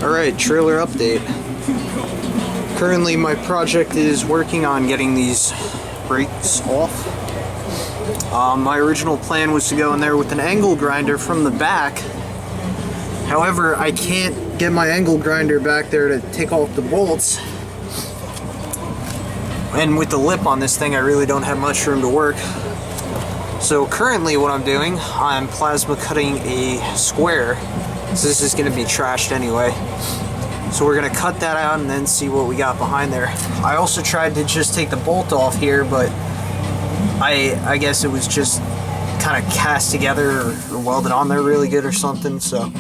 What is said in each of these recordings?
Alright, trailer update. Currently my project is working on getting these brakes off. My original plan was to go in there with an angle grinder from the back. However, I can't get my angle grinder back there to take off the bolts. And with the lip on this thing, I really don't have much room to work. So currently what I'm doing, I'm plasma cutting a square. So this is going to be trashed anyway. So we're going to cut that out and then see what we got behind there. I also tried to just take the bolt off here, but I guess it was just kind of cast together or welded on there really good or something, so.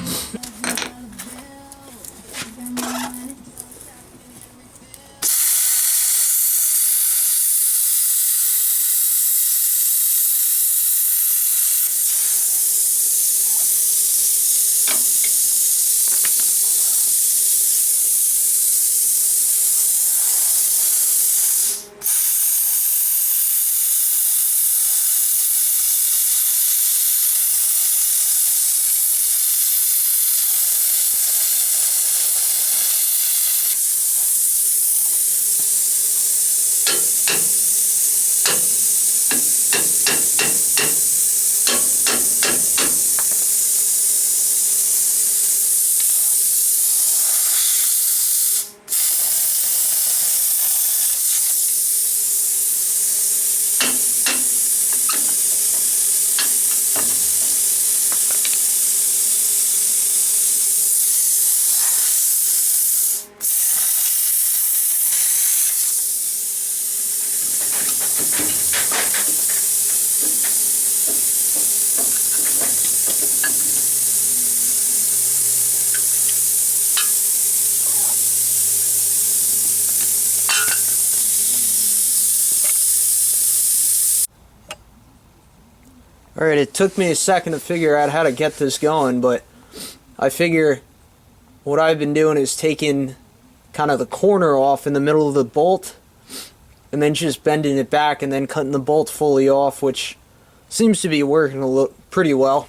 Alright, it took me a second to figure out how to get this going, but I figure what I've been doing is taking kind of the corner off in the middle of the bolt and then just bending it back and then cutting the bolt fully off, which seems to be working pretty well.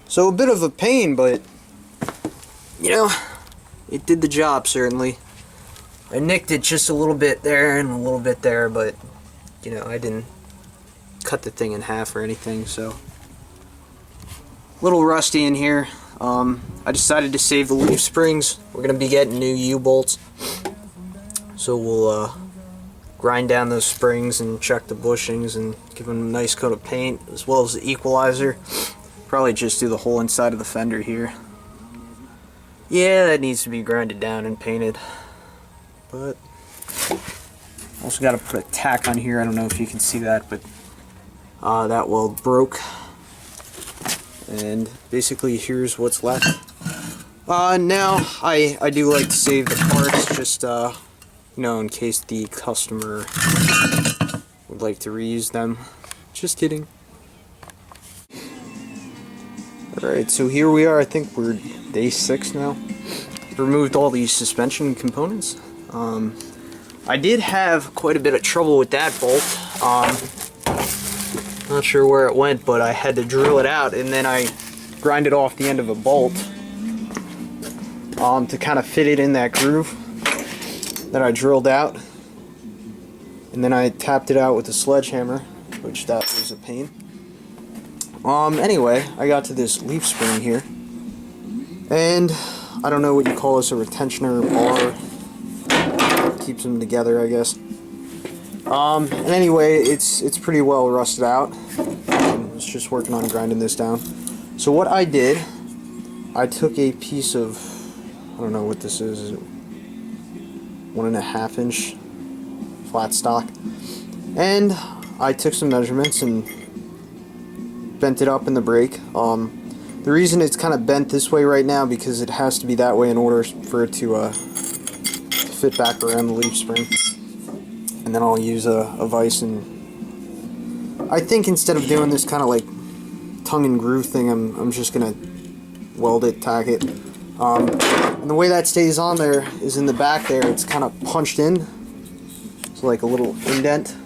So a bit of a pain, but, you know, it did the job, certainly. I nicked it just a little bit there and a little bit there, but, you know, I didn't cut the thing in half or anything, so. A little rusty in here. I decided to save the leaf springs. We're going to be getting new U-bolts. So we'll grind down those springs and check the bushings and give them a nice coat of paint, as well as the equalizer. Probably just do the whole inside of the fender here. Yeah, that needs to be grinded down and painted. But also got to put a tack on here. I don't know if you can see that, but that weld broke. And basically here's what's left. Now I do like to save the parts, just you know, in case the customer would like to reuse them. Just kidding. Alright, so here we are. I think we're day 6 now. Removed all these suspension components. I did have quite a bit of trouble with that bolt. Not sure where it went, but I had to drill it out, and then I grinded off the end of a bolt to kind of fit it in that groove that I drilled out, and then I tapped it out with a sledgehammer, which that was a pain. Anyway, I got to this leaf spring here, and I don't know what you call this, a retentioner bar, keeps them together, I guess. And anyway, it's pretty well rusted out. I was just working on grinding this down. So what I did, I took a piece of, I don't know what this is it 1.5 inch flat stock, and I took some measurements and bent it up in the brake. The reason it's kind of bent this way right now because it has to be that way in order for it to fit back around the leaf spring. And then I'll use a vise, and I think instead of doing this kind of like tongue and groove thing, I'm just gonna weld it, tack it. And the way that stays on there is in the back there, it's kind of punched in, so like a little indent.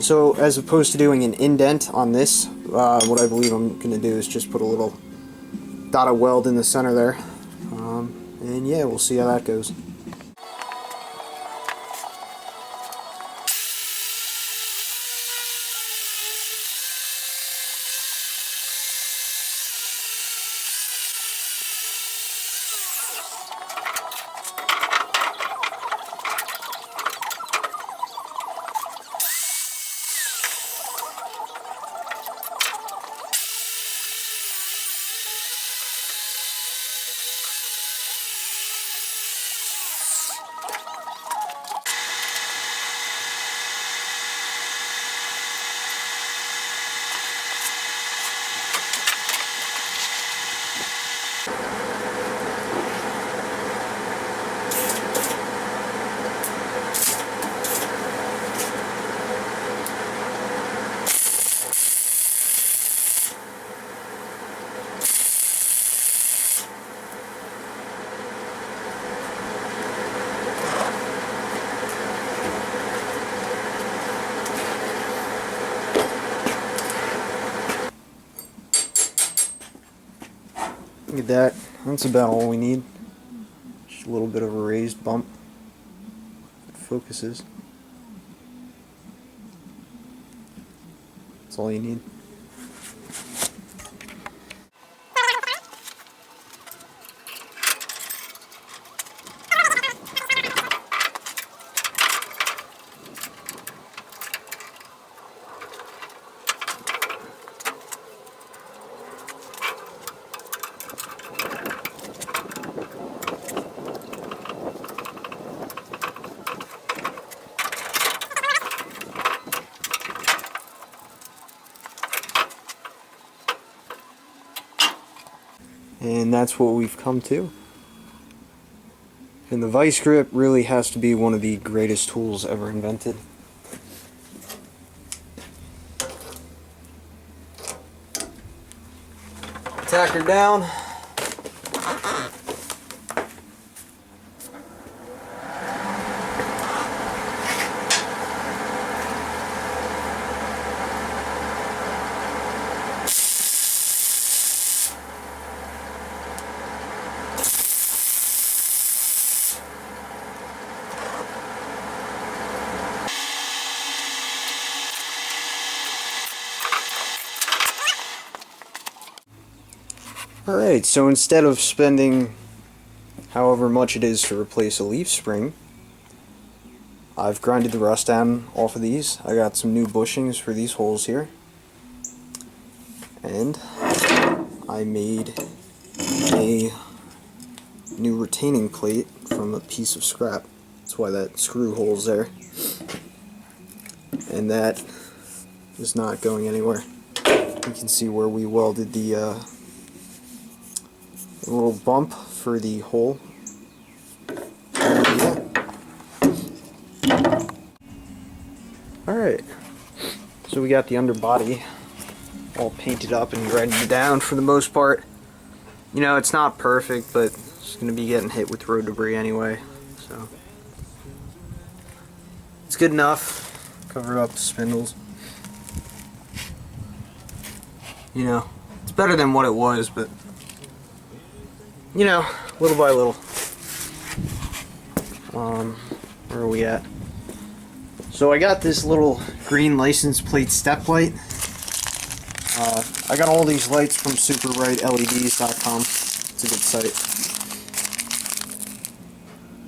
So as opposed to doing an indent on this, what I believe I'm gonna do is just put a little dot of weld in the center there, and yeah, we'll see how that goes. Look at that. That's about all we need. Just a little bit of a raised bump. It focuses. That's all you need. And that's what we've come to. And the vice grip really has to be one of the greatest tools ever invented. Tack her down. Alright, so instead of spending however much it is to replace a leaf spring, I've grinded the rust down off of these. I got some new bushings for these holes here. And I made a new retaining plate from a piece of scrap. That's why that screw hole's there. And that is not going anywhere. You can see where we welded the little bump for the hole. Yeah. Alright, so we got the underbody all painted up and grinded down for the most part. You know, it's not perfect, but it's going to be getting hit with road debris anyway, so it's good enough. Cover up the spindles. You know, it's better than what it was, but you know, little by little. Where are we at? So I got this little green license plate step light. I got all these lights from superbrightleds.com. It's a good site.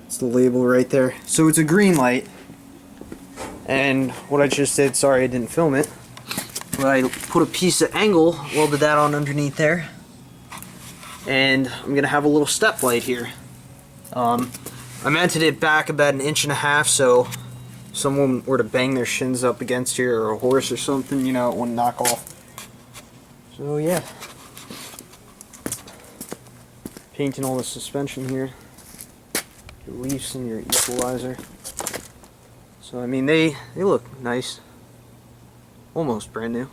It's the label right there. So it's a green light. And what I just did, sorry I didn't film it, but I put a piece of angle, welded that on underneath there. And I'm going to have a little step light here. I mounted it back about 1.5 inches, so if someone were to bang their shins up against here, or a horse or something, you know, it wouldn't knock off. So yeah. Painting all the suspension here. Your leafs and your equalizer. So I mean, they look nice. Almost brand new.